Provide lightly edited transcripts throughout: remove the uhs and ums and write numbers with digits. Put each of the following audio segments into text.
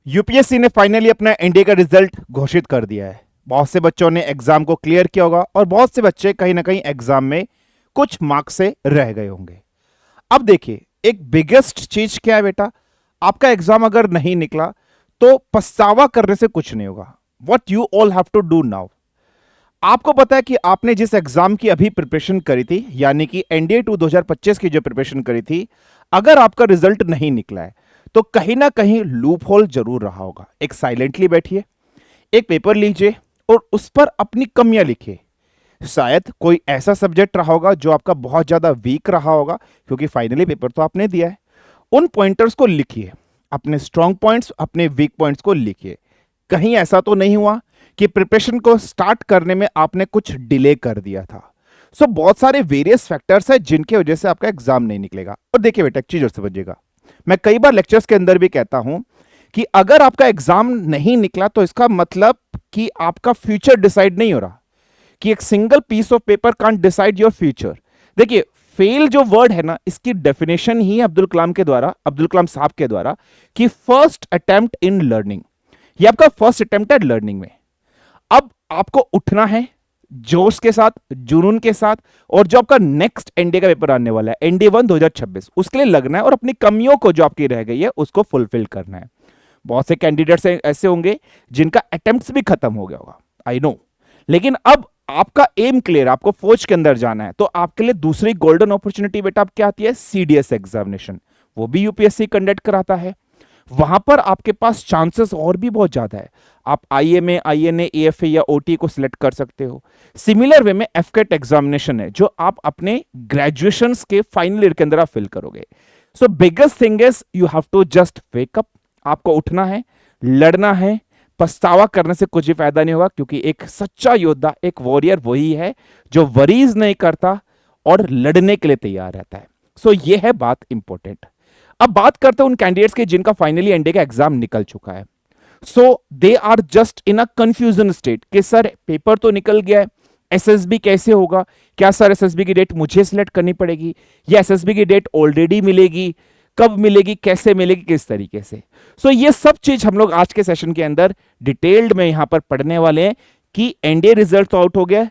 UPSC ने finally अपना NDA का रिजल्ट घोषित कर दिया है। बहुत से बच्चों ने एग्जाम को क्लियर किया होगा और बहुत से बच्चे कहीं ना कहीं एग्जाम में कुछ मार्क्स से रह गए होंगे। अब देखिए, एक बिगेस्ट चीज क्या है बेटा, आपका एग्जाम अगर नहीं निकला तो पछतावा करने से कुछ नहीं होगा। What you all have to do now, आपको पता है कि आपने जिस एग्जाम की अभी प्रिपरेशन करी थी, यानी कि एनडीए 2025 की जो प्रिपरेशन करी थी, अगर आपका रिजल्ट नहीं निकला है तो कहीं ना कहीं लूप होल जरूर रहा होगा। एक साइलेंटली बैठिए, एक पेपर लीजिए और उस पर अपनी कमियां लिखिए। शायद कोई ऐसा सब्जेक्ट रहा होगा जो आपका बहुत ज्यादा वीक रहा होगा, क्योंकि फाइनली पेपर तो आपने दिया है। उन पॉइंटर्स को लिखिए, अपने स्ट्रॉन्ग पॉइंट्स, अपने वीक पॉइंट्स को लिखिए। कहीं ऐसा तो नहीं हुआ कि प्रिपरेशन को स्टार्ट करने में आपने कुछ डिले कर दिया था। सो बहुत सारे वेरियस फैक्टर्स हैं जिनकी वजह से आपका एग्जाम नहीं निकलेगा। और देखिए बेटा, एक चीज और समझिएगा, मैं कई बार लेक्चर्स के अंदर भी कहता हूं कि अगर आपका एग्जाम नहीं निकला तो इसका मतलब कि आपका फ्यूचर डिसाइड नहीं हो रहा, कि एक single piece of paper can't decide your future. देखिए, फेल जो वर्ड है ना, इसकी डेफिनेशन ही अब्दुल कलाम साहब के द्वारा कि फर्स्ट अटेम्प्ट इन लर्निंग। ये आपका फर्स्ट अटेम्प्ट है लर्निंग में। अब आपको उठना है जोश के साथ, जुनून के साथ, और जो आपका नेक्स्ट एनडीए का पेपर आने वाला है, एनडीए 1 2026, उसके लिए लगना है और अपनी कमियों को जो आपकी रह गई है उसको फुलफिल करना है। बहुत से कैंडिडेट्स ऐसे होंगे जिनका अटेम्प्ट्स भी खत्म हो गया होगा, आई नो, लेकिन अब आपका एम क्लियर, आपको फौज के अंदर जाना है, तो आपके लिए दूसरी गोल्डन अपॉर्चुनिटी बेटा अब क्या आती है, सीडीएस एग्जामिनेशन। वो भी यूपीएससी कंडक्ट कराता है। वहां पर आपके पास चांसेस और भी बहुत ज्यादा है। आप आईएमए, आईएनए, एएफए या ओटी को सिलेक्ट कर सकते हो। सिमिलर वे में एफकेट एग्जामिनेशन है जो आप अपने ग्रेजुएशन के फाइनल ईयर के अंदर आप फिल करोगे। So biggest thing is you have to just wake up. आपको उठना है, लड़ना है। पछतावा करने से कुछ भी फायदा नहीं होगा, क्योंकि एक सच्चा योद्धा, एक वॉरियर वही है जो वरीज नहीं करता और लड़ने के लिए तैयार रहता है। सो ये है बात इंपॉर्टेंट। अब बात करते हैं उन कैंडिडेट्स के जिनका फाइनली एनडीए का एग्जाम निकल चुका है। So they are just in a confusion state कि सर पेपर तो निकल गया है, एसएसबी कैसे होगा, क्या सर एसएसबी की डेट मुझे सिलेक्ट करनी पड़ेगी या एसएसबी की डेट ऑलरेडी मिलेगी, कब मिलेगी, कैसे मिलेगी, किस तरीके से। सो ये सब चीज हम लोग आज के सेशन के अंदर डिटेल्ड में यहां पर पढ़ने वाले हैं कि एनडीए रिजल्ट तो आउट हो गया,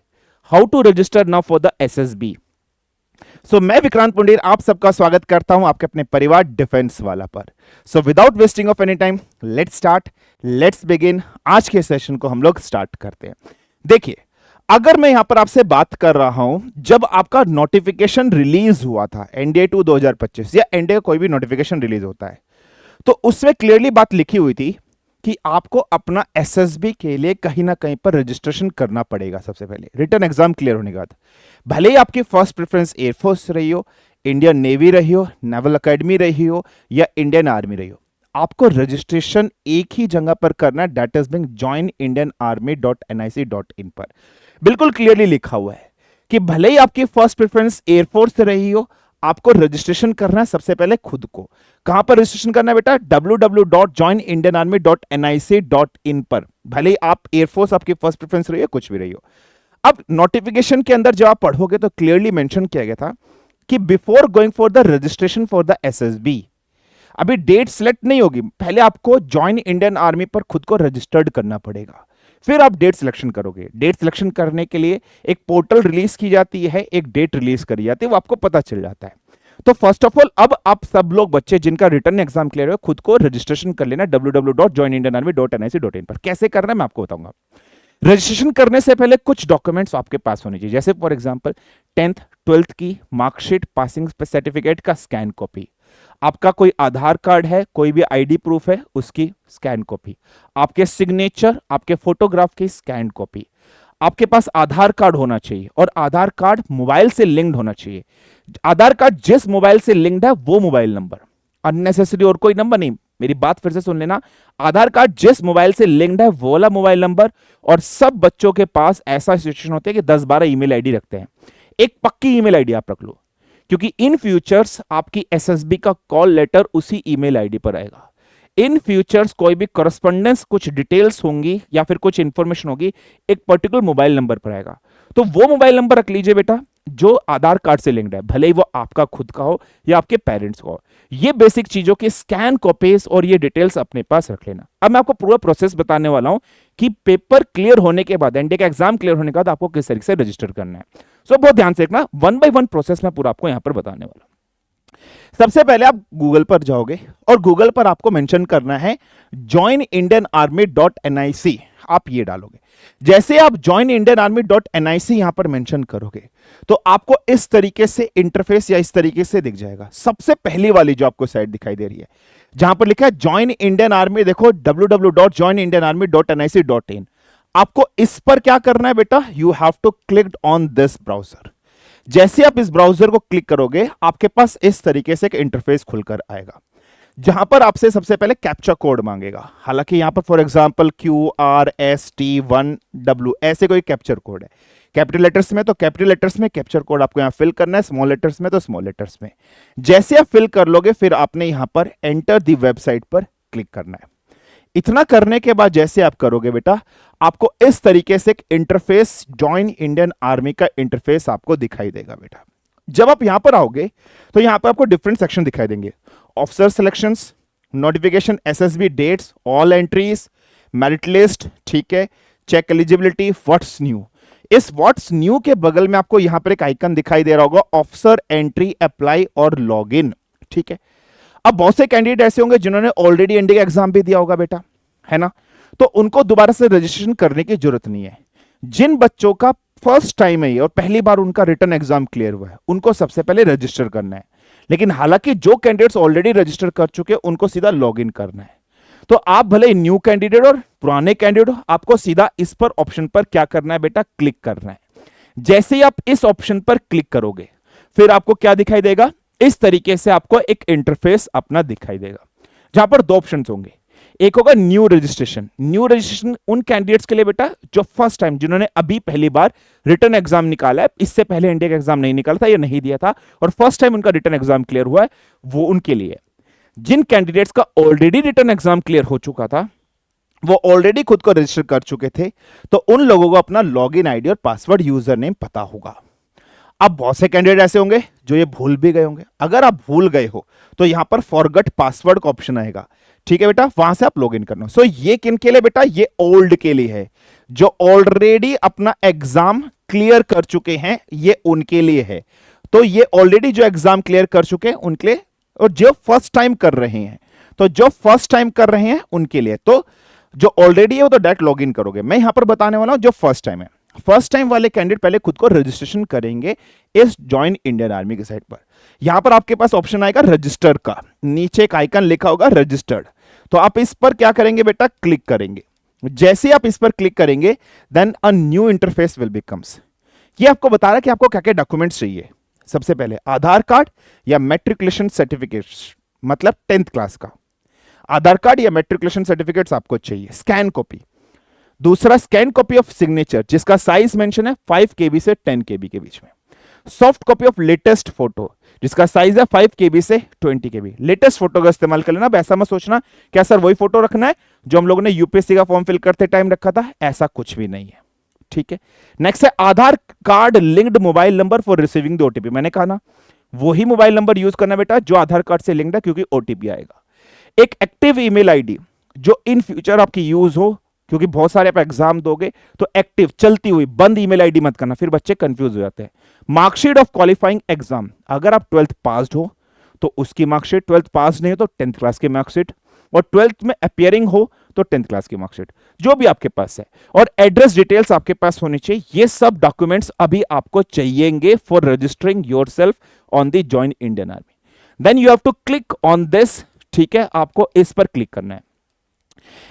how to register now for the SSB. So मैं विक्रांत पुंडेर आप सबका स्वागत करता हूं आपके अपने परिवार डिफेंस वाला पर। So without wasting of any time, let's start, let's begin. आज के सेशन को हम लोग स्टार्ट करते हैं। देखिए, अगर मैं यहां पर आपसे बात कर रहा हूं, जब आपका नोटिफिकेशन रिलीज हुआ था एनडीए 2 2025 या एनडीए कोई भी नोटिफिकेशन रिलीज होता है, तो उसमें क्लियरली बात लिखी हुई थी कि आपको अपना एसएसबी के लिए कहीं ना कहीं पर रजिस्ट्रेशन करना पड़ेगा। सबसे पहले रिटन एग्जाम क्लियर होने के बाद, भले ही आपकी फर्स्ट प्रेफरेंस एयरफोर्स रही हो, इंडियन नेवी रही हो, नेवल अकेडमी रही हो या इंडियन आर्मी रही हो, आपको रजिस्ट्रेशन एक ही जगह पर करना है, दैट इज बीइंग joinindianarmy.nic.in पर। बिल्कुल क्लियरली लिखा हुआ है कि भले ही आपकी फर्स्ट प्रेफरेंस एयरफोर्स रही हो, आपको रजिस्ट्रेशन करना है सबसे पहले खुद को। कहां पर रजिस्ट्रेशन करना है बेटा, www.joinindianarmy.nic.in पर। भले ही आप एयरफोर्स आपकी फर्स्ट प्रेफरेंस रही हो, कुछ भी रही हो। अब नोटिफिकेशन के अंदर जब आप पढ़ोगे तो क्लियरली मेंशन किया गया था कि before going for the registration for the SSB, अभी डेट सिलेक्ट नहीं होगी, पहले आपको ज्वाइन इंडियन आर्मी पर खुद को रजिस्टर्ड करना पड़ेगा, फिर आप डेट सिलेक्शन करोगे। डेट सिलेक्शन करने के लिए एक पोर्टल रिलीज की जाती है, एक डेट रिलीज करी जाती है, वो आपको पता चल जाता है। तो फर्स्ट ऑफ ऑल, अब आप सब लोग बच्चे जिनका रिटर्न एग्जाम क्लियर हो, खुद को रजिस्ट्रेशन कर लेना www.joinindianarmy.nic.in पर। कैसे करना है मैं आपको बताऊंगा। रजिस्ट्रेशन करने से पहले कुछ डॉक्यूमेंट्स आपके पास होने चाहिए, जैसे फॉर एग्जांपल 10th 12th की मार्कशीट, पासिंग सर्टिफिकेट का स्कैन कॉपी, आपका कोई आधार कार्ड है, कोई भी आईडी प्रूफ है, उसकी स्कैन कॉपी, आपके सिग्नेचर, आपके फोटोग्राफ की स्कैन कॉपी, आपके पास आधार कार्ड होना चाहिए और आधार कार्ड मोबाइल से लिंक्ड होना चाहिए। आधार कार्ड जिस मोबाइल से लिंक्ड है वो मोबाइल नंबर, अननेसेसरी और कोई नंबर नहीं। मेरी बात फिर से सुन लेना, आधार कार्ड जिस मोबाइल से लिंक्ड है वो वाला मोबाइल नंबर। और सब बच्चों के पास ऐसा सिचुएशन होता है कि 10-12 ईमेल आईडी रखते हैं, एक पक्की ईमेल आईडी आप रख लो, क्योंकि इन फ्यूचर्स आपकी एसएसबी का कॉल लेटर उसी ईमेल आईडी पर आएगा। इन फ्यूचर्स कोई भी करस्पॉन्डेंस, कुछ डिटेल्स होंगी या फिर कुछ इंफॉर्मेशन होगी, एक पर्टिकुलर मोबाइल नंबर पर आएगा। तो वो मोबाइल नंबर रख लीजिए बेटा, जो आधार कार्ड से लिंक्ड है, भले ही वो आपका खुद का हो या आपके पेरेंट्स का हो। ये बेसिक चीजों की स्कैन कॉपीज और ये डिटेल्स अपने पास रख लेना। अब मैं आपको पूरा प्रोसेस बताने वाला हूं कि पेपर क्लियर होने के बाद, एनडीए का एग्जाम क्लियर होने के बाद आपको किस तरीके से रजिस्टर करना है। सो बहुत ध्यान से देखना, 1 बाय 1 प्रोसेस मैं पूरा आपको यहां पर बताने वाला हूं। सबसे पहले आप गूगल पर जाओगे और गूगल पर आपको मेंशन करना है joinindianarmy.nic, आप ये डालोगे। जैसे आप joinindianarmy.nic यहां पर मेंशन करोगे तो आपको इस तरीके से इंटरफेस या इस तरीके से दिख जाएगा। सबसे पहली वाली जो आपको साइट दिखाई दे रही है जहां पर लिखा है ज्वाइन इंडियन आर्मी, देखो www.joinindianarmy.nic.in, आपको इस पर क्या करना है बेटा, you have to click on this browser. जैसे आप इस ब्राउजर को क्लिक करोगे आपके पास इस तरीके से एक इंटरफेस खुलकर आएगा जहां पर आपसे सबसे पहले कैप्चा कोड मांगेगा। हालांकि यहां पर फॉर एग्जांपल QRST1W ऐसे कोई कैप्चर कोड है, कैपिटल लेटर्स में तो कैपिटल लेटर्स में कैप्चर कोड आपको यहां फिल करना है, स्मॉल लेटर्स में तो स्मॉल लेटर्स में। जैसे आप फिल कर लोगे फिर आपने यहां पर एंटर दी वेबसाइट पर क्लिक करना है। इतना करने के बाद जैसे आप करोगे बेटा आपको इस तरीके से एक इंटरफेस, ज्वाइन इंडियन आर्मी का इंटरफेस आपको दिखाई देगा बेटा। जब आप यहां पर आओगे तो यहां पर आपको डिफरेंट सेक्शन दिखाई देंगे, officer selections, notification, SSB dates, all entries, merit list, ठीक है, चेक एलिजिबिलिटी, व्हाट्स न्यू। इस व्हाट्स न्यू के बगल में आपको यहां पर एक आइकन दिखाई दे रहा होगा, ऑफिसर एंट्री, अप्लाई और लॉग इन, ठीक है। अब बहुत से कैंडिडेट ऐसे होंगे जिन्होंने ऑलरेडी एनडीए का एग्जाम भी दिया होगा बेटा, है ना, तो उनको दोबारा से रजिस्ट्रेशन करने की जरूरत नहीं है। जिन बच्चों का फर्स्ट टाइम है और पहली बार उनका रिटन एग्जाम क्लियर हुआ है उनको सबसे पहले रजिस्टर करना है। लेकिन हालांकि जो कैंडिडेट्स ऑलरेडी रजिस्टर कर चुके हैं उनको सीधा लॉग इन करना है। तो आप भले न्यू कैंडिडेट और पुराने कैंडिडेट हो, आपको सीधा इस पर ऑप्शन पर क्या करना है बेटा, क्लिक करना है। जैसे ही आप इस ऑप्शन पर क्लिक करोगे फिर आपको क्या दिखाई देगा, इस तरीके से आपको एक इंटरफेस अपना दिखाई देगा जहां पर दो ऑप्शंस होंगे, एक होगा न्यू रजिस्ट्रेशन। न्यू रजिस्ट्रेशन उन कैंडिडेट्स के लिए बेटा जो फर्स्ट टाइम, जिन्होंने अभी पहली बार रिटर्न एग्जाम निकाला है, इससे पहले इंडिया का एग्जाम नहीं निकाला था या नहीं दिया था और फर्स्ट टाइम उनका रिटर्न एग्जाम क्लियर हुआ है, वो उनके लिए। जिन कैंडिडेट्स का ऑलरेडी रिटर्न एग्जाम क्लियर हो चुका था, वो ऑलरेडी खुद को रजिस्टर कर चुके थे, तो उन लोगों को अपना लॉग इन आईडी और पासवर्ड यूजर नेम पता होगा। अब बहुत से कैंडिडेट ऐसे होंगे जो ये भूल भी गए होंगे। अगर आप भूल गए हो तो यहां पर फॉरगेट पासवर्ड का ऑप्शन आएगा, ठीक है बेटा, वहां से आप लॉग इन करना। सो ये किन के लिए बेटा, ये ओल्ड के लिए है, जो ऑलरेडी अपना एग्जाम क्लियर कर चुके हैं ये उनके लिए है। तो ये ऑलरेडी जो एग्जाम क्लियर कर चुके हैं उनके लिए, और जो फर्स्ट टाइम कर रहे हैं, तो जो फर्स्ट टाइम कर रहे हैं उनके लिए। तो जो ऑलरेडी है वो तो डायरेक्ट लॉग इन करोगे। मैं यहां पर बताने वाला हूं जो फर्स्ट टाइम है। फर्स्ट टाइम वाले कैंडिडेट पहले खुद को रजिस्ट्रेशन करेंगे इस ज्वाइन इंडियन आर्मी की साइट पर। यहां पर आपके पास ऑप्शन आएगा रजिस्टर का, नीचे एक आइकन लिखा होगा रजिस्टर्ड, तो आप इस पर क्या करेंगे बेटा, क्लिक करेंगे। जैसे आप इस पर क्लिक करेंगे then a new interface will becomes. ये आपको बता रहा है कि आपको क्या क्या डॉक्यूमेंट्स चाहिए। सबसे पहले आधार कार्ड या मैट्रिकुलेशन सर्टिफिकेट, मतलब 10th क्लास का आधार कार्ड या मैट्रिकुलेशन सर्टिफिकेट्स आपको चाहिए, स्कैन कॉपी। दूसरा स्कैन कॉपी ऑफ सिग्नेचर जिसका साइज मेंशन है 5 KB से 10 KB के बीच में। Soft copy of latest photo जिसका साइज है 5 KB से 20 KB। लेटेस्ट फोटो का इस्तेमाल कर लेना। अब ऐसा मत सोचना क्या सर वही फोटो रखना है जो हम लोगों ने यूपीएससी का फॉर्म फिल करते टाइम रखा था, ऐसा कुछ भी नहीं है, ठीक है। नेक्स्ट है Aadhaar card linked mobile number for receiving the OTP. मैंने कहा ना वही मोबाइल नंबर यूज करना बेटा जो आधार कार्ड से लिंक्ड है, क्योंकि ओटीपी आएगा। एक एक्टिव ईमेल आईडी जो इन फ्यूचर आपकी यूज हो, क्योंकि बहुत सारे आप एग्जाम दोगे तो एक्टिव चलती हुई, बंद ईमेल आईडी मत करना, फिर बच्चे कंफ्यूज हो जाते हैं। मार्कशीट ऑफ क्वालिफाइंग एग्जाम, अगर आप 12th पास्ड हो तो उसकी मार्कशीट, 12th पास नहीं हो तो 10th क्लास की मार्कशीट, और 12th में अपियरिंग हो तो 10th क्लास की मार्कशीट, जो भी आपके पास है। और एड्रेस डिटेल्स आपके पास होनी चाहिए। ये सब डॉक्यूमेंट्स अभी आपको चाहिएंगे for registering yourself on the join Indian army. Then you have to click on this, ठीक है, आपको इस पर क्लिक करना है।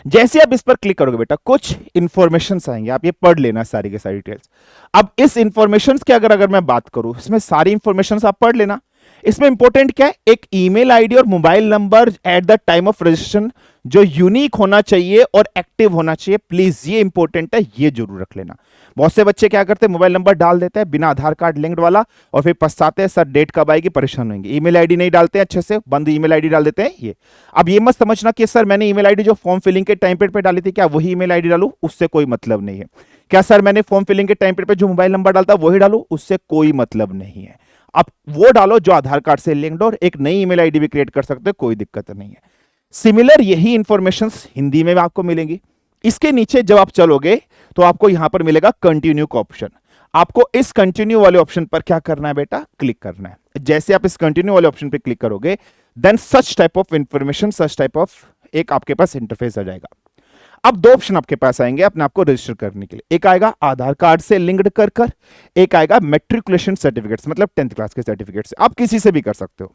जैसे आप इस पर क्लिक करोगे बेटा कुछ इंफॉर्मेशन आएंगे, आप ये पढ़ लेना सारी के सारी डिटेल्स। अब इस इंफॉर्मेशन की अगर मैं बात करूं, इसमें सारी इंफॉर्मेशन आप पढ़ लेना। इसमें इंपॉर्टेंट क्या है, एक ईमेल आईडी और mobile number at the time of registration जो यूनिक होना चाहिए और एक्टिव होना चाहिए। प्लीज ये इंपॉर्टेंट है, ये जरूर रख लेना। बहुत से बच्चे क्या करते हैं, मोबाइल नंबर डाल देते हैं बिना आधार कार्ड लिंक्ड वाला और फिर पछताते हैं सर डेट कब आएगी, परेशान होंगे। ईमेल आईडी नहीं डालते हैं अच्छे से, बंद ईमेल आईडी डाल देते हैं ये। अब ये मत समझना कि सर मैंने ईमेल आईडी जो फॉर्म फिलिंग के टाइम पे डाली थी क्या वही ईमेल आईडी डालूं, उससे कोई मतलब नहीं है। क्या सर मैंने फॉर्म फिलिंग के टाइम पे जो मोबाइल नंबर डालता वही डालूं? उससे कोई मतलब नहीं है। आप वो डालो जो आधार कार्ड से लिंक्ड हो, और एक नई ईमेल आईडी भी क्रिएट कर सकते हो, कोई दिक्कत नहीं है। सिमिलर यही इंफॉर्मेशन हिंदी में भी आपको मिलेंगी। इसके नीचे जब आप चलोगे तो आपको यहां पर मिलेगा कंटिन्यू का ऑप्शन। आपको इस कंटिन्यू वाले ऑप्शन पर क्या करना है बेटा? क्लिक करना है। जैसे आप इस कंटिन्यू वाले ऑप्शन पर क्लिक करोगे, then such type of information, such type of एक आपके पास इंटरफेस आ जाएगा। अब दो ऑप्शन आपके पास आएंगे अपने आपको रजिस्टर करने के लिए। एक आएगा आधार कार्ड से लिंक्ड कर कर, एक आएगा मैट्रिकुलेशन सर्टिफिकेट्स, मतलब 10th क्लास के सर्टिफिकेट से। आप किसी से भी कर सकते हो।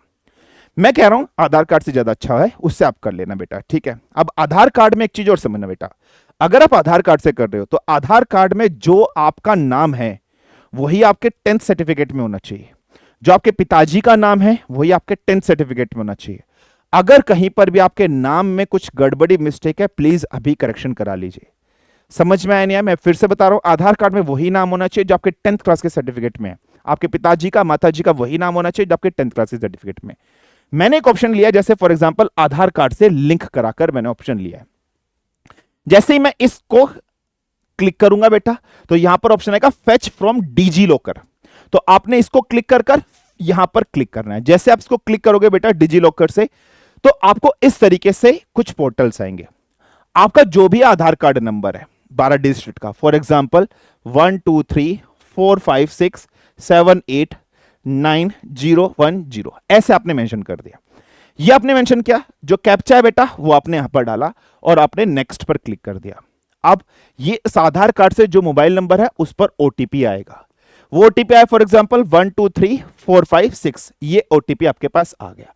मैं कह रहा हूं आधार कार्ड से ज्यादा अच्छा है, उससे आप कर लेना बेटा, ठीक है। अब आधार कार्ड में एक चीज और समझना बेटा, अगर आप आधार कार्ड से कर रहे हो तो आधार कार्ड में जो आपका नाम है वही आपके 10th सर्टिफिकेट में होना चाहिए। जो आपके पिताजी का नाम है वही आपके 10th सर्टिफिकेट में होना चाहिए। अगर कहीं पर भी आपके नाम में कुछ गड़बड़ी मिस्टेक है, प्लीज अभी करेक्शन करा लीजिए। समझ में आया नहीं आया? मैं फिर से बता रहा हूं, आधार कार्ड में वही नाम होना चाहिए जो आपके 10th क्लास के सर्टिफिकेट में है। आपके पिताजी का, माताजी का वही नाम होना चाहिए जो आपके 10th क्लास के सर्टिफिकेट में। मैंने एक ऑप्शन लिया, जैसे फॉर एग्जांपल आधार कार्ड से लिंक कराकर मैंने ऑप्शन लिया है। जैसे ही मैं इसको क्लिक करूंगा बेटा, तो यहां पर ऑप्शन आएगा फेच फ्रॉम डीजी लॉकर। तो आपने इसको क्लिक कर यहां पर क्लिक करना है। जैसे आप इसको क्लिक करोगे बेटा डिजी लॉकर से, तो आपको इस तरीके से कुछ पोर्टल्स आएंगे। आपका जो भी आधार कार्ड नंबर है 12 डिजिट का, फॉर एग्जांपल 1 2 3 4 5 6 7 8 9 0 1 0, ऐसे आपने मेंशन कर दिया। ये आपने मेंशन किया, जो कैप्चा है बेटा वो आपने यहां पर डाला और आपने नेक्स्ट पर क्लिक कर दिया। अब ये इस आधार कार्ड से जो मोबाइल नंबर है उस पर ओटीपी आएगा। वो ओटीपी आया फॉर एग्जांपल 1 2 3 4 5 6, ये ओटीपी आपके पास आ गया,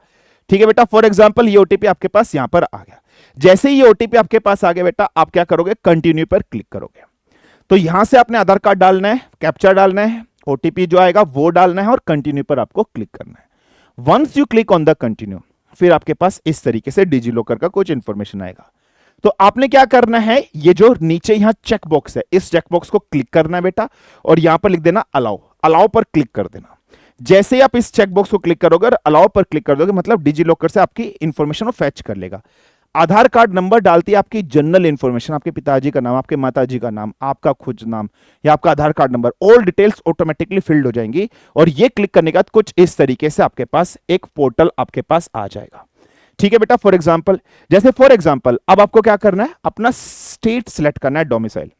ठीक है बेटा। फॉर एग्जांपल ये ओटीपी आपके पास यहां पर आ गया। जैसे ही ये ओटीपी आपके पास आ गया बेटा, आप क्या करोगे? कंटिन्यू पर क्लिक करोगे। तो यहां से आपने आधार कार्ड डालना है, कैप्चा डालना है, ओटीपी जो आएगा वो डालना है और कंटिन्यू पर आपको क्लिक करना है। Once you click on the continue, फिर आपके पास इस तरीके से डिजी लॉकर का कुछ इंफॉर्मेशन आएगा। तो आपने क्या करना है, ये जो नीचे यहां चेक बॉक्स है, इस चेक बॉक्स को क्लिक करना है बेटा, और यहां पर लिख देना अलाउ। अलाउ पर क्लिक कर देना। जैसे ही आप इस चेक बॉक्स को क्लिक करोगे और अलाउ पर क्लिक कर दोगे, मतलब डिजी लॉकर से आपकी इंफॉर्मेशन फैच कर लेगा। आधार कार्ड नंबर डालती है आपकी जनरल इंफॉर्मेशन, आपके पिताजी का नाम, आपके माताजी का नाम, आपका खुद नाम या आपका Aadhaar card number, all details automatically filled हो जाएंगी। और ये क्लिक करने के बाद कुछ इस तरीके से आपके पास एक पोर्टल आपके पास आ जाएगा, ठीक है बेटा। फॉर एग्जाम्पल, जैसे फॉर एग्जाम्पल अब आपको क्या करना है, अपना स्टेट सिलेक्ट करना है, डोमिसाइल।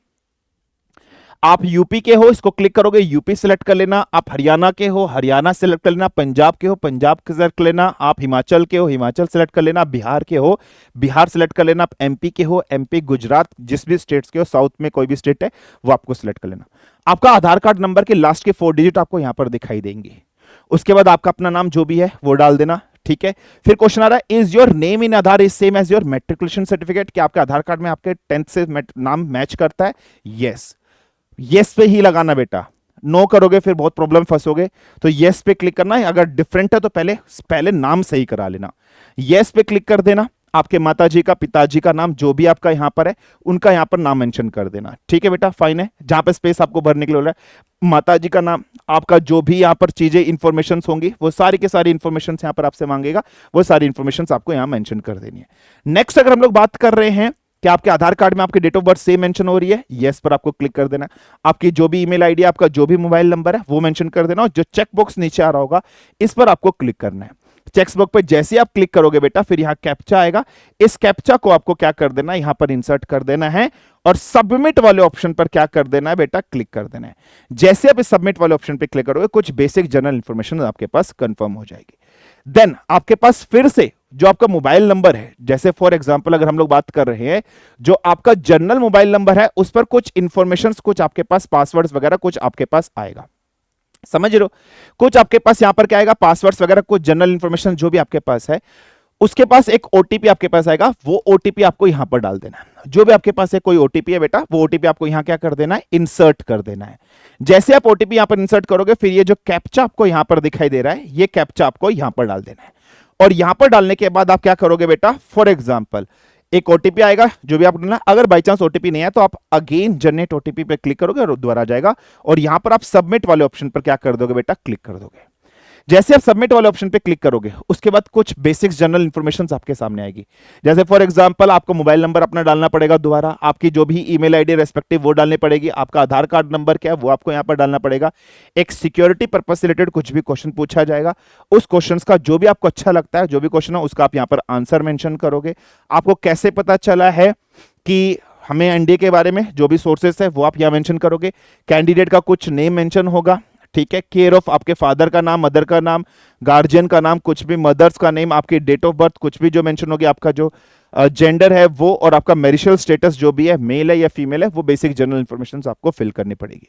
आप यूपी के हो, इसको क्लिक करोगे, यूपी सिलेक्ट कर लेना। आप हरियाणा के हो, हरियाणा सिलेक्ट कर लेना। पंजाब के हो, पंजाब सिलेक्ट कर लेना। आप हिमाचल के हो, हिमाचल सिलेक्ट कर लेना। बिहार के हो, बिहार सिलेक्ट कर लेना। आप एमपी के हो, एमपी, गुजरात, जिस भी स्टेट्स के हो, साउथ में कोई भी स्टेट है वो आपको सिलेक्ट कर लेना। आपका आधार कार्ड नंबर के लास्ट के 4 डिजिट आपको यहां पर दिखाई देंगे। उसके बाद आपका अपना नाम जो भी है वो डाल देना, ठीक है। फिर क्वेश्चन आ रहा है, is your name in Aadhaar is same as your matriculation certificate? क्या आपके आधार कार्ड में आपके 10th से नाम मैच करता है? यस, यस पे ही लगाना बेटा। नो करोगे फिर बहुत प्रॉब्लम फंसोगे। तो यस पे क्लिक करना है। अगर डिफरेंट है तो पहले नाम सही करा लेना। यस पे क्लिक कर देना। आपके माताजी का, पिताजी का नाम जो भी आपका यहां पर है उनका यहां पर नाम मेंशन कर देना, ठीक है बेटा। फाइन है। जहां पे स्पेस आपको भरने के लिए बोल रहा है, माताजी का नाम, आपका जो भी यहां पर चीजें इंफॉर्मेशन होंगी वो सारी के सारी इंफॉर्मेशन यहां पर आपसे मांगेगा, वो सारी इंफॉर्मेशन आपको यहां मेंशन कर देनी है। नेक्स्ट अगर हम लोग बात कर रहे हैं कि आपके आधार कार्ड में आपकी date of birth same mention हो रही है, यस पर आपको क्लिक कर देना। आपकी जो भी ईमेल आईडी, आपका जो भी मोबाइल नंबर है वो मेंशन कर देना, और जो चेक बॉक्स नीचे आ रहा होगा इस पर आपको क्लिक करना है। चेक बॉक्स पर जैसे आप क्लिक करोगे बेटा, फिर यहां कैप्चा आएगा। इस कैप्चा को आपको क्या कर देना है, यहां पर इंसर्ट कर देना है, और सबमिट वाले ऑप्शन पर क्या कर देना है बेटा, क्लिक कर देना है। जैसे आप इस सबमिट वाले ऑप्शन पर क्लिक करोगे, कुछ बेसिक जनरल इंफॉर्मेशन आपके पास कंफर्म हो जाएगी। देन आपके पास फिर से जो आपका मोबाइल नंबर है, जैसे फॉर एग्जांपल अगर हम लोग बात कर रहे हैं, जो आपका जनरल मोबाइल नंबर है उस पर कुछ इंफॉर्मेशन, कुछ आपके पास पासवर्ड्स वगैरह कुछ आपके पास आएगा, समझ रहे हो। कुछ आपके पास यहां पर क्या आएगा, पासवर्ड्स वगैरह, कुछ जनरल इंफॉर्मेशन जो भी आपके पास है, उसके पास एक ओटीपी आपके पास आएगा। वो ओटीपी आपको यहां पर डाल देना है। जो भी आपके पास है कोई ओटीपी है बेटा, वो ओटीपी आपको यहां क्या कर देना है, इंसर्ट कर देना है। जैसे आप ओटीपी यहां पर इंसर्ट करोगे, फिर ये जो कैप्चा आपको यहां पर दिखाई दे रहा है, ये कैप्चा आपको यहां पर डाल देना है। और यहां पर डालने के बाद आप क्या करोगे बेटा, फॉर एग्जांपल एक ओटीपी आएगा, जो भी आपको, अगर बाई चांस ओटीपी नहीं है तो आप अगेन जनरेट ओटीपी पे क्लिक करोगे और दोबारा जाएगा, और यहां पर आप सबमिट वाले ऑप्शन पर क्या कर दोगे बेटा, क्लिक कर दोगे। जैसे आप सबमिट वाले ऑप्शन पे क्लिक करोगे उसके बाद कुछ बेसिक्स जनरल इंफॉर्मेशन आपके सामने आएगी। जैसे फॉर एग्जांपल आपको मोबाइल नंबर अपना डालना पड़ेगा, दोबारा आपकी जो भी ईमेल आईडी रेस्पेक्टिव वो डालनी पड़ेगी, आपका आधार कार्ड नंबर क्या है वो आपको यहाँ पर डालना पड़ेगा। एक सिक्योरिटी पर्पज से रिलेटेड कुछ भी क्वेश्चन पूछा जाएगा, उस क्वेश्चन का जो भी आपको अच्छा लगता है, जो भी क्वेश्चन है उसका आप यहाँ पर आंसर मेंशन करोगे। आपको कैसे पता चला है कि हमें एनडीए के बारे में, जो भी सोर्सेस है वो आप यहाँ मेंशन करोगे। कैंडिडेट का कुछ नेम मेंशन होगा, ठीक है, केयर ऑफ आपके फादर का नाम, मदर का नाम, गार्जियन का नाम, कुछ भी मदर्स का नेम, आपकी डेट ऑफ बर्थ कुछ भी जो मेंशन होगी, आपका जो जेंडर है वो, और आपका मैरिटल स्टेटस जो भी है, मेल है या फीमेल है, वो बेसिक जनरल इंफॉर्मेशन आपको फिल करनी पड़ेगी।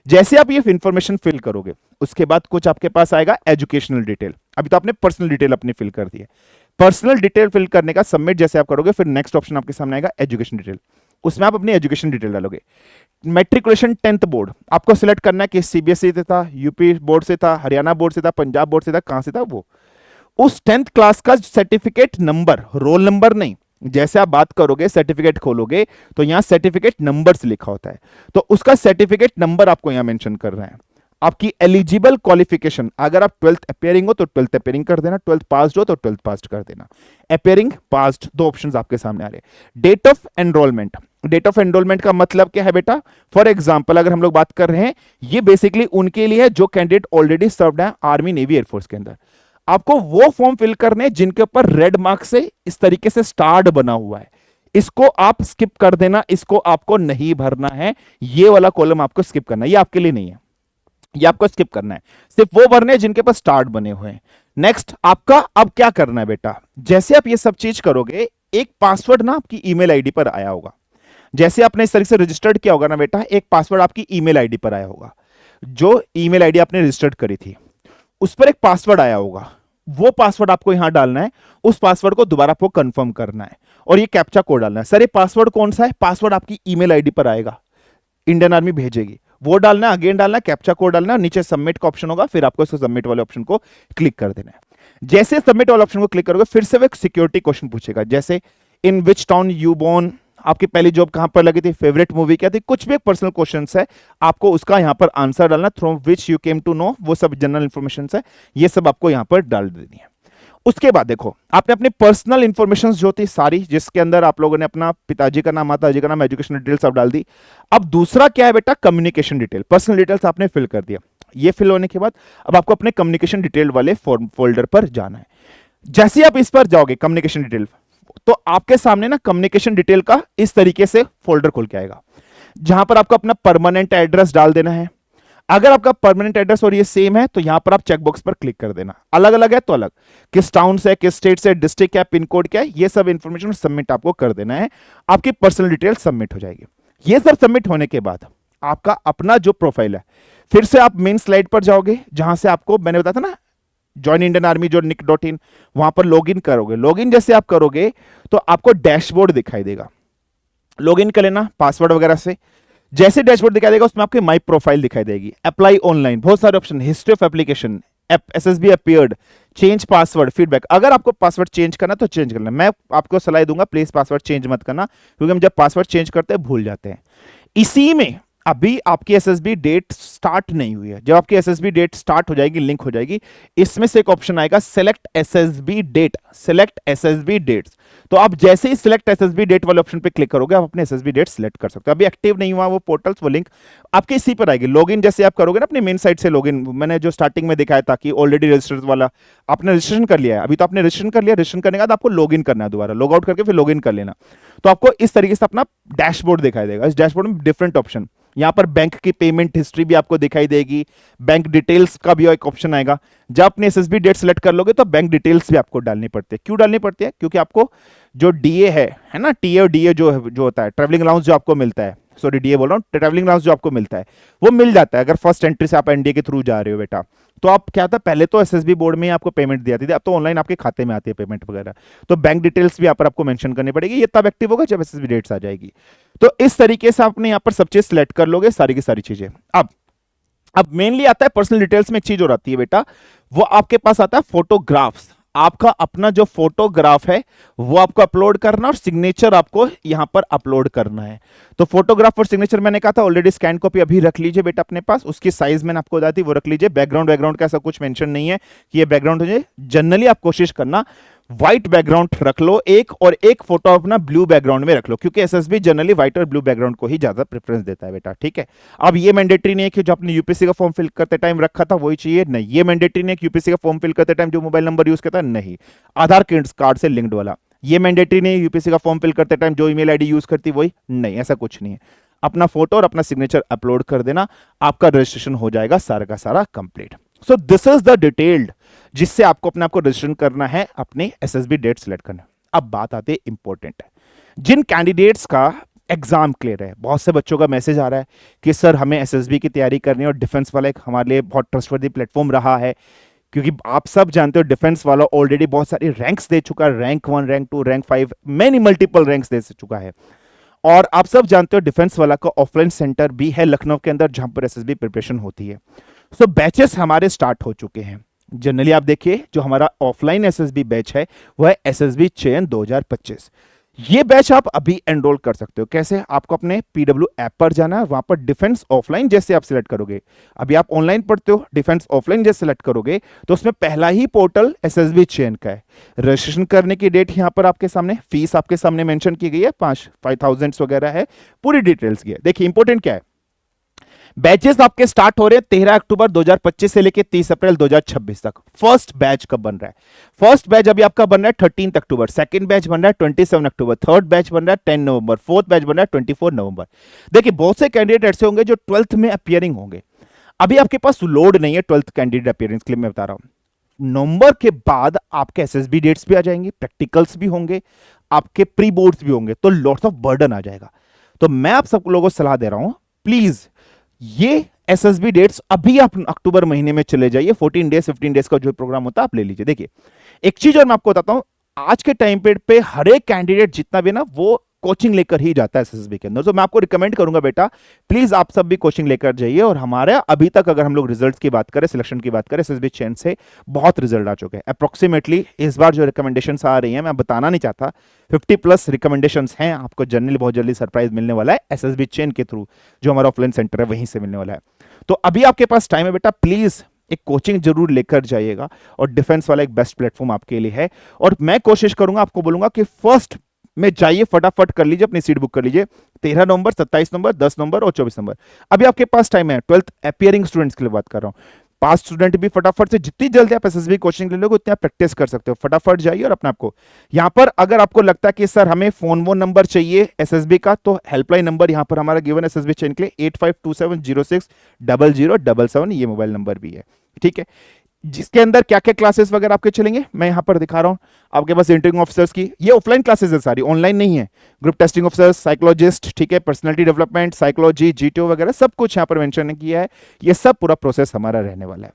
जैसे आप ये इंफॉर्मेशन फिल करोगे उसके बाद कुछ आपके पास आएगा एजुकेशनल डिटेल। अभी तो आपने पर्सनल डिटेल अपनी फिल कर दी है, पर्सनल डिटेल फिल करने का सबमिट जैसे आप करोगे फिर नेक्स्ट ऑप्शन आपके सामने आएगा एजुकेशन डिटेल। उसमें आप अपनी एजुकेशन डिटेल डालोगे। मैट्रिकुलेशन 10th बोर्ड आपको सिलेक्ट करना है कि सीबीएसई से था, यूपी बोर्ड से था, हरियाणा बोर्ड से था, पंजाब बोर्ड से था, कहां से था वो। उस 10th क्लास का सर्टिफिकेट नंबर, रोल नंबर नहीं, जैसे आप बात करोगे सर्टिफिकेट खोलोगे तो यहां सर्टिफिकेट नंबर से लिखा होता है, तो उसका सर्टिफिकेट नंबर आपको यहां मेंशन कर रहे हैं। आपकी एलिजिबल क्वालिफिकेशन, अगर आप 12th अपेयरिंग हो तो 12th अपेयरिंग कर देना, 12th पास्ड हो तो 12th पास्ड कर देना। अपेयरिंग, पास्ड, दो ऑप्शंस आपके सामने आ रहे हैं। Date of enrolment, date of enrolment का मतलब क्या है बेटा, फॉर एग्जांपल अगर हम लोग बात कर रहे हैं, ये बेसिकली उनके लिए है जो कैंडिडेट ऑलरेडी सर्व्ड है आर्मी, नेवी, एयरफोर्स के अंदर। आपको वो फॉर्म फिल करने जिनके ऊपर रेड मार्क से इस तरीके से स्टार्ट बना हुआ है, इसको आप स्किप कर देना, इसको आपको नहीं भरना है, ये वाला कॉलम आपको स्किप करना है, ये आपके लिए नहीं है, ये आपको स्किप करना है, सिर्फ वो भरने हैं जिनके पास स्टार्ट बने हुए हैं। नेक्स्ट आपका अब क्या करना है बेटा, जैसे आप ये सब चीज करोगे एक पासवर्ड ना आपकी ईमेल आईडी पर आया होगा। जैसे आपने इस तरीके से रजिस्टर्ड किया होगा ना बेटा, एक पासवर्ड आपकी ईमेल आईडी पर आया होगा, जो ईमेल आईडी आपने रजिस्टर्ड करी थी उस पर एक पासवर्ड आया होगा, वो पासवर्ड आपको यहां डालना है, उस पासवर्ड को दोबारा आपको कंफर्म करना है और ये कैप्चा कोड डालना है। सर ये पासवर्ड कौन सा है, पासवर्ड आपकी ईमेल आईडी पर आएगा, इंडियन आर्मी भेजेगी, वो डालना है, अगेन डालना है, कैप्चा कोड डालना है, नीचे सबमिट का ऑप्शन होगा, फिर आपको सबमिट वाले ऑप्शन को क्लिक कर देना है। जैसे सबमिट वाले ऑप्शन को क्लिक करोगे फिर से वो एक सिक्योरिटी क्वेश्चन पूछेगा, जैसे इन विच टाउन यू बोर्न, आपकी पहली जॉब कहां पर लगी थी, फेवरेट मूवी क्या थी, कुछ भी एक पर्सनल क्वेश्चन है, आपको उसका यहां पर आंसर डालना, through which you came to know, वो सब जनरल इंफॉर्मेशन है, ये सब आपको यहां पर डाल देनी है। उसके बाद देखो आपने अपनी पर्सनल इंफॉर्मेशन जो थी सारी, जिसके अंदर आप लोगों ने अपना पिताजी का नाम, माताजी का नाम, एजुकेशन डिटेल सब डाल दी। अब दूसरा क्या है बेटा, कम्युनिकेशन डिटेल। पर्सनल डिटेल्स आपने फिल कर दिया, ये फिल होने के बाद अब आपको अपने कम्युनिकेशन डिटेल वाले फोल्डर पर जाना है। जैसे आप इस पर जाओगे कम्युनिकेशन डिटेल, तो आपके सामने ना कम्युनिकेशन डिटेल का इस तरीके से फोल्डर खुल के आएगा, जहां पर आपको अपना परमानेंट एड्रेस डाल देना है। अगर आपका परमानेंट एड्रेस और ये सेम है तो यहां पर आप चेकबॉक्स पर क्लिक कर देना, अलग अलग है तो अलग, किस टाउन से, किस स्टेट से, डिस्ट्रिक्ट क्या, पिन कोड क्या है, ये सब इंफॉर्मेशन सबमिट आपको कर देना है, आपकी पर्सनल डिटेल सबमिट हो जाएगी। ये सब सबमिट होने के बाद आपका अपना जो प्रोफाइल है, फिर से आप मेन स्लाइड पर जाओगे, जहां से आपको मैंने बताया था ना ज्वाइन इंडियन आर्मी जो nick.in, वहां पर लॉगिन करोगे। लॉगिन जैसे आप करोगे तो आपको डैशबोर्ड दिखाई देगा, लॉगिन कर लेना पासवर्ड वगैरह से। जैसे डैशबोर्ड दिखाई देगा उसमें आपकी माई प्रोफाइल दिखाई देगी, अप्लाई ऑनलाइन, बहुत सारे option, history of application, SSB appeared, change password, feedback. अगर आपको पासवर्ड चेंज करना तो चेंज करना, मैं आपको सलाह दूंगा प्लीज पासवर्ड चेंज मत करना, क्योंकि हम जब पासवर्ड चेंज करते हैं भूल जाते हैं। इसी में अभी आपकी एसएसबी डेट स्टार्ट नहीं हुई है, जब आपकी एसएसबी डेट स्टार्ट हो जाएगी, लिंक हो जाएगी, इसमें से एक ऑप्शन आएगा select SSB date, select SSB dates. तो आप जैसे ही सिलेक्ट एसएसबी डेट वाले ऑप्शन पे क्लिक करोगे आप अपने एसएसबी डेट सिलेक्ट कर सकते हो। अभी एक्टिव नहीं हुआ वो पोर्टल्स, वो लिंक आपके इसी पर आएगी। लॉगिन जैसे आप करोगे ना अपने मेन साइट से लॉगिन, मैंने जो स्टार्टिंग में दिखाया था कि ऑलरेडी रजिस्टर्ड वाला, आपने रजिस्ट्रेशन कर लिया है, अभी तो आपने रजिस्ट्रेशन कर लिया, रजिस्ट्रेशन करने के बाद आपको लॉगिन करना है, दोबारा लॉग आउट करके फिर लॉगिन कर लेना। तो आपको इस तरीके से अपना डैशबोर्ड दिखाई देगा। इस डैशबोर्ड में डिफरेंट ऑप्शन, यहां पर बैंक की पेमेंट हिस्ट्री भी आपको दिखाई देगी, बैंक डिटेल्स का भी एक ऑप्शन आएगा। जब अपने एसएसबी डेट सेलेक्ट कर लोगे तो बैंक डिटेल्स भी आपको डालनी पड़ती है। क्यों डालनी पड़ती है? क्योंकि आपको जो डीए है ना, टीए और डीए जो होता है, ट्रैवलिंग अलाउंस जो आपको मिलता है, सॉरी डीए बोल रहा हूं, ट्रैवलिंग अलाउंस जो आपको मिलता है वो मिल जाता है अगर फर्स्ट एंट्री से आप एनडीए के थ्रू जा रहे हो बेटा। तो आप क्या था, पहले तो एसएसबी बोर्ड में ही आपको पेमेंट दी जाती थी, अब तो ऑनलाइन आपके खाते में आती है पेमेंट वगैरह। तो बैंक डिटेल्स भी यहाँ पर आपको मेंशन करनी पड़ेगी, ये तब एक्टिव होगा जब एसएसबी डेट्स आ जाएगी। तो इस तरीके से आपने यहाँ पर सब चीज सिलेक्ट कर लोगे, सारी की सारी चीजें। अब मेनली आता है पर्सनल डिटेल्स में एक चीज और आती है बेटा, वो आपके पास आता है फोटोग्राफ्स। आपका अपना जो फोटोग्राफ है वो आपको अपलोड करना और सिग्नेचर आपको यहां पर अपलोड करना है। तो फोटोग्राफ और सिग्नेचर मैंने कहा था ऑलरेडी स्कैन कॉपी अभी रख लीजिए बेटा अपने पास, उसकी साइज मैंने आपको बताई थी वो रख लीजिए। बैकग्राउंड का ऐसा कुछ मेंशन नहीं है कि ये बैकग्राउंड हो जाए। जनरली आप कोशिश करना व्हाइट बैकग्राउंड रख लो एक, और एक फोटो अपना ब्लू बैकग्राउंड में रख लो, क्योंकि एसएसबी जनरली व्हाइट और ब्लू बैकग्राउंड को ही ज्यादा प्रेफरेंस देता है बेटा, ठीक है। अब ये मैंडेटरी नहीं है कि जो आपने यूपीएससी का फॉर्म फिल करते टाइम रखा था वही चाहिए, नहीं। ये मैंडेटरी नहीं है कि यूपीएससी का फॉर्म फिल करते टाइम जो मोबाइल नंबर यूज करता है, नहीं। आधार कार्ड से लिंक्ड वाला। ये मैंडेटरी नहीं है यूपीएससी का फॉर्म फिल करते टाइम जो ईमेल आईडी यूज करती वही, नहीं, ऐसा कुछ नहीं है। अपना फोटो और अपना सिग्नेचर अपलोड कर देना, आपका रजिस्ट्रेशन हो जाएगा सारा का सारा complete. So this is the detailed जिससे आपको अपने आपको रजिस्ट्रेशन करना है, अपने एसएसबी डेट सेलेक्ट करना है। अब बात आती है इंपॉर्टेंट है, जिन कैंडिडेट्स का एग्जाम क्लियर है। बहुत से बच्चों का मैसेज आ रहा है कि सर हमें एसएसबी की तैयारी करनी है और डिफेंस वाला एक हमारे लिए बहुत ट्रस्टवर्दी प्लेटफॉर्म रहा है, क्योंकि आप सब जानते हो डिफेंस वाला ऑलरेडी बहुत सारी रैंक्स दे चुका है, rank 1, rank 2, rank 5, many multiple ranks दे चुका है। और आप सब जानते हो डिफेंस वाला का ऑफलाइन सेंटर भी है लखनऊ के अंदर जहां पर एसएसबी प्रिपरेशन होती है। सो बैचेस हमारे स्टार्ट हो चुके हैं। जनरली आप देखिए जो हमारा ऑफलाइन एसएसबी बैच है वह है एसएसबी चयन 2025। ये बैच आप अभी एनरोल कर सकते हो। कैसे? आपको अपने पीडब्ल्यू ऐप पर जाना है, वहां पर डिफेंस ऑफलाइन जैसे आप सिलेक्ट करोगे, अभी आप ऑनलाइन पढ़ते हो, डिफेंस ऑफलाइन जैसे सिलेक्ट करोगे तो उसमें पहला ही पोर्टल एसएसबी चयन का है। रजिस्ट्रेशन करने की डेट यहां पर आपके सामने, फीस आपके सामने मेंशन की गई है, 5,000 वगैरह है, पूरी डिटेल्स की है। देखिए इंपॉर्टेंट क्या है, बैचेस आपके स्टार्ट हो रहे हैं 13 अक्टूबर 2025 से लेकर 30 अप्रैल 2026 तक। फर्स्ट बैच कब बन रहा है? फर्स्ट बैच अभी आपका बन रहा है 13 अक्टूबर, सेकंड बैच बन रहा है 27 अक्टूबर, थर्ड बैच बन रहा है 10 नवंबर, फोर्थ बैच बन रहा है 24 नवंबर। देखिए बहुत से कैंडिडेट ऐसे होंगे जो 12th में अपियरिंग होंगे, अभी आपके पास लोड नहीं है 12th कैंडिडेट अपियरेंस के लिए, मैं बता रहा हूं। नवंबर के बाद आपके एसएसबी डेट्स भी आ जाएंगे, प्रैक्टिकल्स भी होंगे, आपके प्री बोर्ड्स भी होंगे, तो लॉट्स ऑफ बर्डन आ जाएगा। तो मैं आप सब लोगों को सलाह दे रहा हूं, प्लीज ये एसएसबी डेट्स अभी आप अक्टूबर महीने में चले जाइए, 14 डेज 15 डेज का जो प्रोग्राम होता है आप ले लीजिए। देखिए एक चीज और मैं आपको बताता हूं, आज के टाइम पे हर एक कैंडिडेट जितना भी ना वो कोचिंग लेकर ही जाता है एसएसबी के अंदर। तो मैं आपको रिकमेंड करूंगा बेटा प्लीज आप सब भी कोचिंग लेकर जाइए। और हमारे अभी तक अगर हम लोग रिजल्ट्स की बात करें, सिलेक्शन की बात करें, एसएसबी चयन से बहुत रिजल्ट आ चुके हैं। अप्रोक्सीमेटली इस बार जो रिकमेंडेशंस आ रही हैं, मैं बताना नहीं चाहता, 50+ रिकमेंडेशंस हैं। आपको जनरली बहुत जल्दी सरप्राइज मिलने वाला है एसएसबी चयन के थ्रू, जो हमारा ऑफलाइन सेंटर है वहीं से मिलने वाला है। तो अभी आपके पास टाइम है बेटा, प्लीज एक कोचिंग जरूर लेकर जाइएगा, और डिफेंस वाला एक बेस्ट प्लेटफॉर्म आपके लिए है। और मैं कोशिश करूंगा, आपको बोलूंगा कि फर्स्ट में जाइए, फटाफट कर लीजिए, अपनी सीट बुक कर लीजिए। 13 नवंबर, 27 नवंबर, 10 नवंबर और 24 नवंबर अभी आपके पास टाइम है। 12th अपियरिंग स्टूडेंट्स के लिए बात कर रहा हूं। पास स्टूडेंट भी फटाफट से, जितनी जल्दी आप एसएसबी कोचिंग ले लोगे उतनी आप प्रैक्टिस कर सकते हो। फटाफट जाइए और अपने आपको यहां पर, अगर आपको लगता है कि सर हमें फोन वो नंबर चाहिए एसएसबी का, तो हेल्पलाइन नंबर यहां पर हमारा गिवन एसएसबी चेन के लिए 8527060077, ये मोबाइल नंबर भी है, ठीक है। जिसके अंदर क्या क्या क्लासेस वगैरह आपके चलेंगे मैं यहां पर दिखा रहा हूं आपके पास। इंटरव्यू ऑफिसर्स की ये ऑफलाइन क्लासेस है सारी, ऑनलाइन नहीं है। ग्रुप टेस्टिंग ऑफिसर्स, साइकोलॉजिस्ट, ठीक है, पर्सनालिटी डेवलपमेंट, साइकोलॉजी, जीटीओ वगैरह सब कुछ यहां पर मेंशन किया है। ये सब पूरा प्रोसेस हमारा रहने वाला है।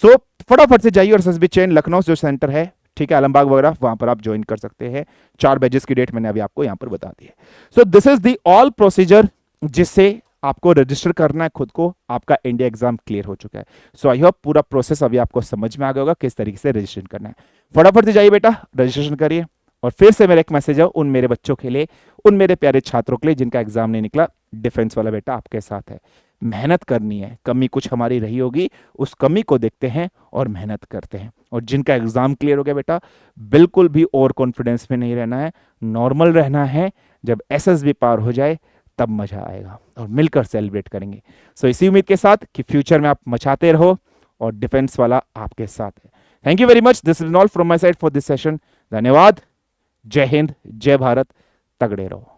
सो फटाफट से जाइए और एसएसबी चेन लखनऊ जो सेंटर है, ठीक है, आलमबाग वगैरह, वहां पर आप ज्वाइन कर सकते हैं। 4 बैचेस की डेट मैंने अभी आपको यहां पर बता दी है। So this is the all procedure जिससे आपको रजिस्टर करना है खुद को। आपका इंडिया एग्जाम क्लियर हो चुका है। सो आई होप पूरा प्रोसेस अभी आपको समझ में आ गया होगा किस तरीके से रजिस्ट्रेशन करना है। फटाफट से जाइए बेटा, रजिस्ट्रेशन करिए। और फिर से मेरा एक मैसेज है उन मेरे बच्चों के लिए, उन मेरे प्यारे छात्रों के लिए जिनका एग्जाम नहीं निकला, डिफेंस वाला बेटा आपके साथ है। मेहनत करनी है, कमी कुछ हमारी रही होगी, उस कमी को देखते हैं और मेहनत करते हैं। और जिनका एग्जाम क्लियर हो गया बेटा, बिल्कुल भी ओवर कॉन्फिडेंस में नहीं रहना है, नॉर्मल रहना है। जब एसएसबी पार हो जाए तब मजा आएगा और मिलकर सेलिब्रेट करेंगे। सो इसी उम्मीद के साथ कि फ्यूचर में आप मचाते रहो और डिफेंस वाला आपके साथ है। Thank you very much, this is all from my side for this session. धन्यवाद, जय हिंद, जय भारत, तगड़े रहो।